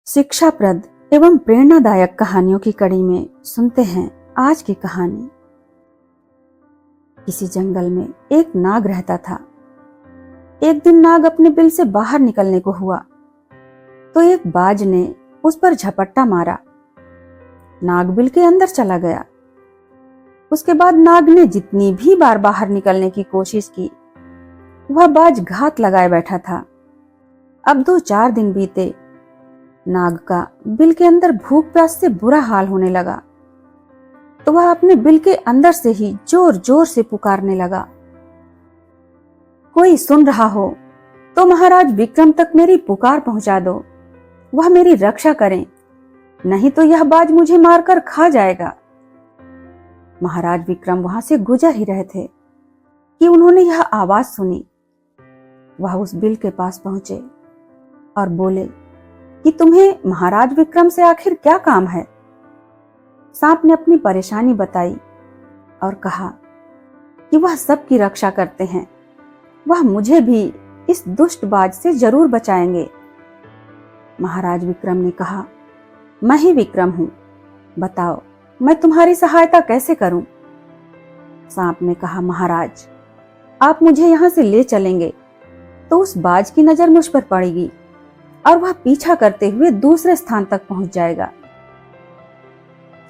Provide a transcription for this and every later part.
शिक्षाप्रद एवं प्रेरणादायक कहानियों की कड़ी में सुनते हैं आज की कहानी। किसी जंगल में एक नाग रहता था। एक दिन नाग अपने बिल से बाहर निकलने को हुआ तो एक बाज ने उस पर झपट्टा मारा। नाग बिल के अंदर चला गया। उसके बाद नाग ने जितनी भी बार बाहर निकलने की कोशिश की, वह बाज घात लगाए बैठा था। अब 2-4 दिन बीते। नाग का बिल के अंदर भूख प्यास से बुरा हाल होने लगा तो वह अपने बिल के अंदर से ही जोर जोर से पुकारने लगा, कोई सुन रहा हो तो महाराज विक्रम तक मेरी पुकार पहुंचा दो, वह मेरी रक्षा करें, नहीं तो यह बाज मुझे मारकर खा जाएगा। महाराज विक्रम वहां से गुजर ही रहे थे कि उन्होंने यह आवाज सुनी। वह उस बिल के पास पहुंचे और बोले कि तुम्हें महाराज विक्रम से आखिर क्या काम है। सांप ने अपनी परेशानी बताई और कहा कि वह सबकी रक्षा करते हैं, वह मुझे भी इस दुष्ट बाज से जरूर बचाएंगे। महाराज विक्रम ने कहा, मैं ही विक्रम हूं, बताओ मैं तुम्हारी सहायता कैसे करूं। सांप ने कहा, महाराज आप मुझे यहां से ले चलेंगे तो उस बाज की नजर मुझ पर पड़ेगी और वह पीछा करते हुए दूसरे स्थान तक पहुंच जाएगा।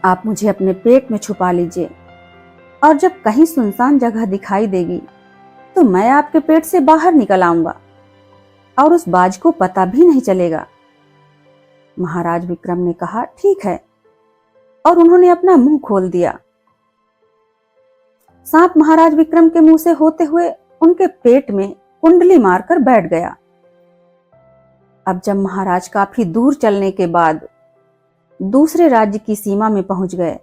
आप मुझे अपने पेट में छुपा लीजिए और जब कहीं सुनसान जगह दिखाई देगी तो मैं आपके पेट से बाहर निकल आऊंगा और उस बाज को पता भी नहीं चलेगा। महाराज विक्रम ने कहा, ठीक है, और उन्होंने अपना मुंह खोल दिया। सांप महाराज विक्रम के मुंह से होते हुए उनके पेट में कुंडली मारकर बैठ गया। अब जब महाराज काफी दूर चलने के बाद दूसरे राज्य की सीमा में पहुंच गए,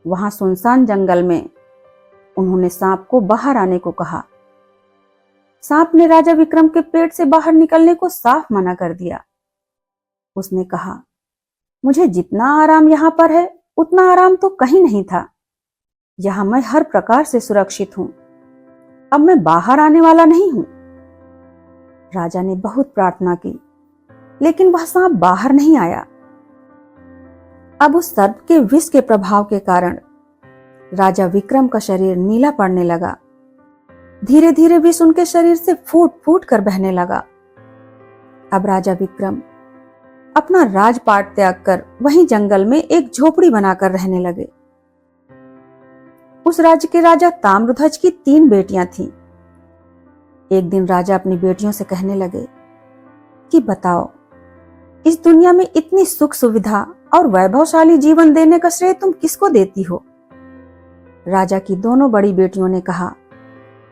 वहां सुनसान जंगल में उन्होंने सांप को बाहर आने को कहा। सांप ने राजा विक्रम के पेट से बाहर निकलने को साफ मना कर दिया। उसने कहा, मुझे जितना आराम यहां पर है उतना आराम तो कहीं नहीं था। यहां मैं हर प्रकार से सुरक्षित हूं, अब मैं बाहर आने वाला नहीं हूं। राजा ने बहुत प्रार्थना की लेकिन वह सांप बाहर नहीं आया। अब उस सर्प के विष के प्रभाव के कारण राजा विक्रम का शरीर नीला पड़ने लगा। धीरे धीरे विष उनके शरीर से फूट फूट कर बहने लगा। अब राजा विक्रम अपना राजपाट त्याग कर वहीं जंगल में एक झोपड़ी बनाकर रहने लगे। उस राज्य के राजा ताम्रध्वज की 3 बेटियां थीं। एक दिन राजा अपनी बेटियों से कहने लगे कि बताओ, इस दुनिया में इतनी सुख सुविधा और वैभवशाली जीवन देने का श्रेय तुम किसको देती हो। राजा की दोनों बड़ी बेटियों ने कहा,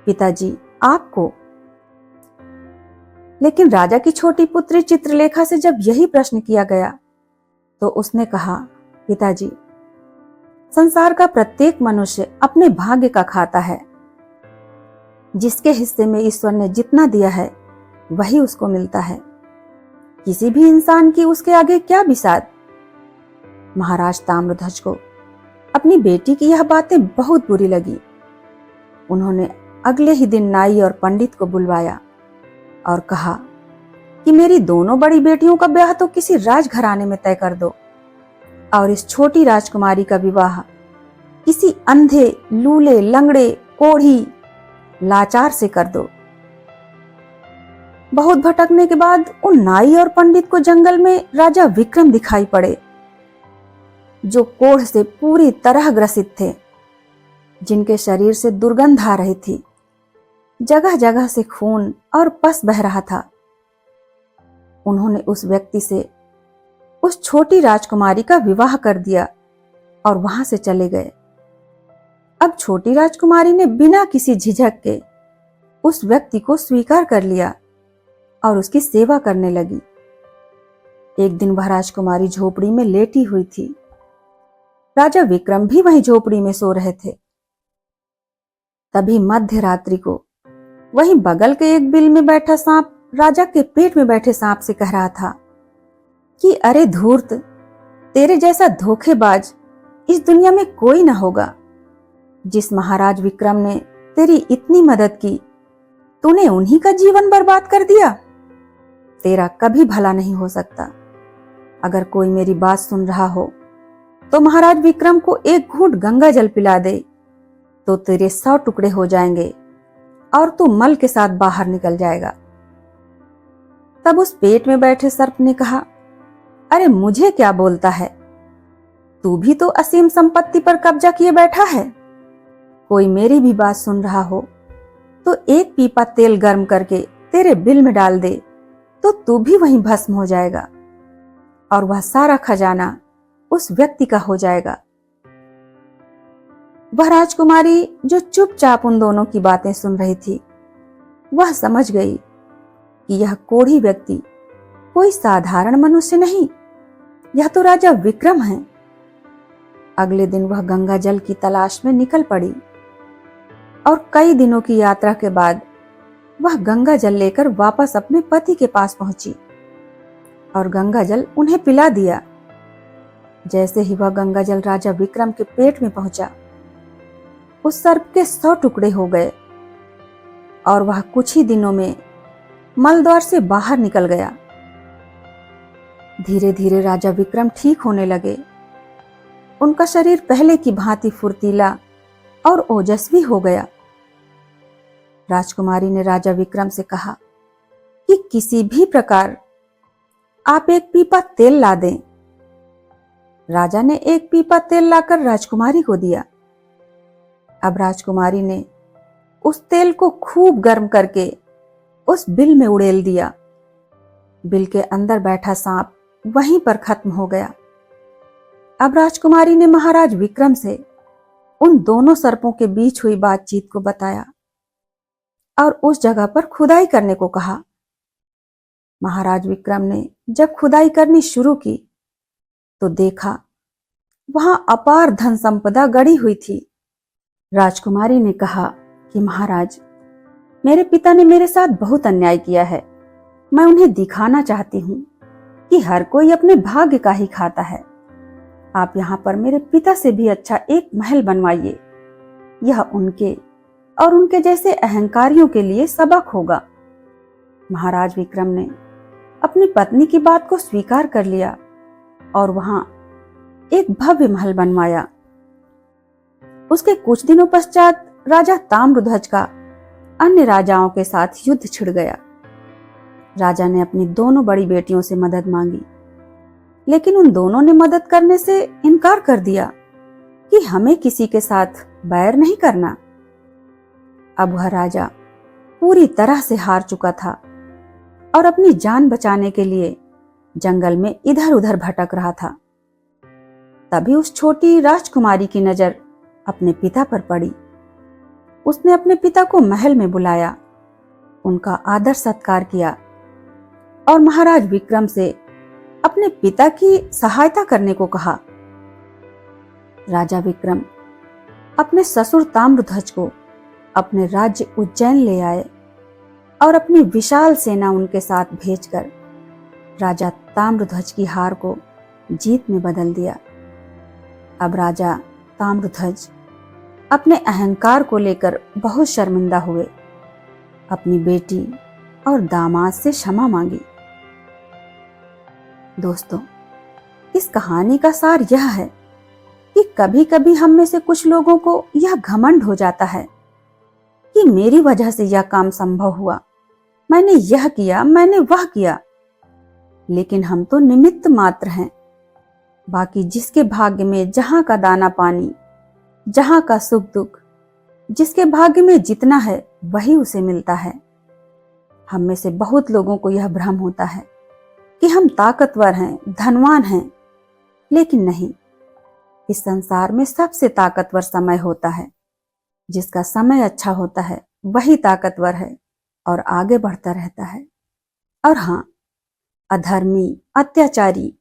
पिताजी आपको। लेकिन राजा की छोटी पुत्री चित्रलेखा से जब यही प्रश्न किया गया तो उसने कहा, पिताजी संसार का प्रत्येक मनुष्य अपने भाग्य का खाता है। जिसके हिस्से में ईश्वर ने जितना दिया है वही उसको मिलता है। किसी भी इंसान की उसके आगे क्या बिसात। महाराज ताम्रध्वज को अपनी बेटी की यह बातें बहुत बुरी लगी। उन्होंने अगले ही दिन नाई और पंडित को बुलवाया और कहा कि मेरी दोनों बड़ी बेटियों का ब्याह तो किसी राजघराने में तय कर दो और इस छोटी राजकुमारी का विवाह किसी अंधे, लूले, लंगड़े, कोढ़ी, लाचार से कर दो। बहुत भटकने के बाद उन नाई और पंडित को जंगल में राजा विक्रम दिखाई पड़े, जो कोढ़ से पूरी तरह ग्रसित थे, जिनके शरीर से दुर्गंध आ रही थी। जगह जगह से खून और पस बह रहा था। उन्होंने उस व्यक्ति से उस छोटी राजकुमारी का विवाह कर दिया और वहां से चले गए। अब छोटी राजकुमारी ने बिना किसी झिझक के उस व्यक्ति को स्वीकार कर लिया और उसकी सेवा करने लगी। एक दिन वह राजकुमारी झोपड़ी में लेटी हुई थी। राजा विक्रम भी वहीं झोपड़ी में सो रहे थे। तभी मध्य रात्रि को वहीं बगल के एक बिल में बैठा सांप राजा के पेट में बैठे सांप से कह रहा था कि अरे धूर्त, तेरे जैसा धोखेबाज इस दुनिया में कोई ना होगा। जिस महाराज विक्रम ने तेरी इतनी मदद की, तूने उन्हीं का जीवन बर्बाद कर दिया। तेरा कभी भला नहीं हो सकता। अगर कोई मेरी बात सुन रहा हो तो महाराज विक्रम को एक घूंट गंगा जल पिला दे तो तेरे 100 टुकड़े हो जाएंगे और तू मल के साथ बाहर निकल जाएगा। तब उस पेट में बैठे सर्प ने कहा, अरे मुझे क्या बोलता है, तू भी तो असीम संपत्ति पर कब्जा किए बैठा है। कोई मेरी भी बात सुन रहा हो तो एक पीपा तेल गर्म करके तेरे बिल में डाल दे तो तू भी वहीं भस्म हो जाएगा और वह सारा खजाना उस व्यक्ति का हो जाएगा। वह राजकुमारी जो चुपचाप उन दोनों की बातें सुन रही थी, वह समझ गई कि यह कोढ़ी व्यक्ति कोई साधारण मनुष्य नहीं, यह तो राजा विक्रम है। अगले दिन वह गंगा जल की तलाश में निकल पड़ी और कई दिनों की यात्रा के बाद वह गंगा जल लेकर वापस अपने पति के पास पहुंची और गंगा जल उन्हें पिला दिया। जैसे ही वह गंगा जल राजा विक्रम के पेट में पहुंचा, उस सर्प के 100 टुकड़े हो गए और वह कुछ ही दिनों में मल द्वार से बाहर निकल गया। धीरे धीरे राजा विक्रम ठीक होने लगे। उनका शरीर पहले की भांति फुर्तीला और ओजस्वी हो गया। राजकुमारी ने राजा विक्रम से कहा कि किसी भी प्रकार आप एक पीपा तेल ला दें। राजा ने एक पीपा तेल लाकर राजकुमारी को दिया। अब राजकुमारी ने उस तेल को खूब गर्म करके उस बिल में उड़ेल दिया। बिल के अंदर बैठा सांप वहीं पर खत्म हो गया। अब राजकुमारी ने महाराज विक्रम से उन दोनों सर्पों के बीच हुई बातचीत को बताया और उस जगह पर खुदाई करने को कहा। महाराज विक्रम ने जब खुदाई करनी शुरू की तो देखा वहां अपार धन संपदा गड़ी हुई थी। राजकुमारी ने कहा कि महाराज, मेरे पिता ने मेरे साथ बहुत अन्याय किया है। मैं उन्हें दिखाना चाहती हूँ कि हर कोई अपने भाग्य का ही खाता है। आप यहाँ पर मेरे पिता से भी अच्छा एक महल बनवाइए। यह उनके और उनके जैसे अहंकारियों के लिए सबक होगा। महाराज विक्रम ने अपनी पत्नी की बात को स्वीकार कर लिया और वहां एक भव्य महल बनवाया। उसके कुछ दिनों पश्चात राजा ताम्रध्वज का अन्य राजाओं के साथ युद्ध छिड़ गया। राजा ने अपनी दोनों बड़ी बेटियों से मदद मांगी, लेकिन उन दोनों ने मदद करने से इनकार कर दिया कि हमें किसी के साथ बैर नहीं करना। अब वह राजा पूरी तरह से हार चुका था और अपनी जान बचाने के लिए जंगल में इधर उधर भटक रहा था। तभी उस छोटी राजकुमारी की नजर अपने पिता पर पड़ी। उसने अपने पिता को महल में बुलाया, उनका आदर सत्कार किया और महाराज विक्रम से अपने पिता की सहायता करने को कहा। राजा विक्रम अपने ससुर ताम्रध्वज को अपने राज्य उज्जैन ले आए और अपनी विशाल सेना उनके साथ भेजकर राजा ताम्रध्वज की हार को जीत में बदल दिया। अब राजा ताम्रध्वज अपने अहंकार को लेकर बहुत शर्मिंदा हुए, अपनी बेटी और दामाद से क्षमा मांगी। दोस्तों, इस कहानी का सार यह है कि कभी कभी हम में से कुछ लोगों को यह घमंड हो जाता है कि मेरी वजह से यह काम संभव हुआ, मैंने यह किया, मैंने वह किया। लेकिन हम तो निमित्त मात्र हैं। बाकी जिसके भाग्य में जहां का दाना पानी, जहां का सुख दुख, जिसके भाग्य में जितना है वही उसे मिलता है। हम में से बहुत लोगों को यह भ्रम होता है कि हम ताकतवर हैं, धनवान हैं, लेकिन नहीं। इस संसार में सबसे ताकतवर समय होता है। जिसका समय अच्छा होता है वही ताकतवर है और आगे बढ़ता रहता है। और हाँ, अधर्मी, अत्याचारी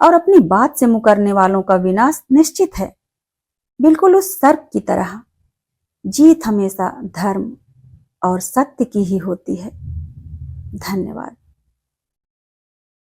और अपनी बात से मुकरने वालों का विनाश निश्चित है। बिल्कुल उस सर्प की तरह जीत हमेशा धर्म और सत्य की ही होती है। धन्यवाद।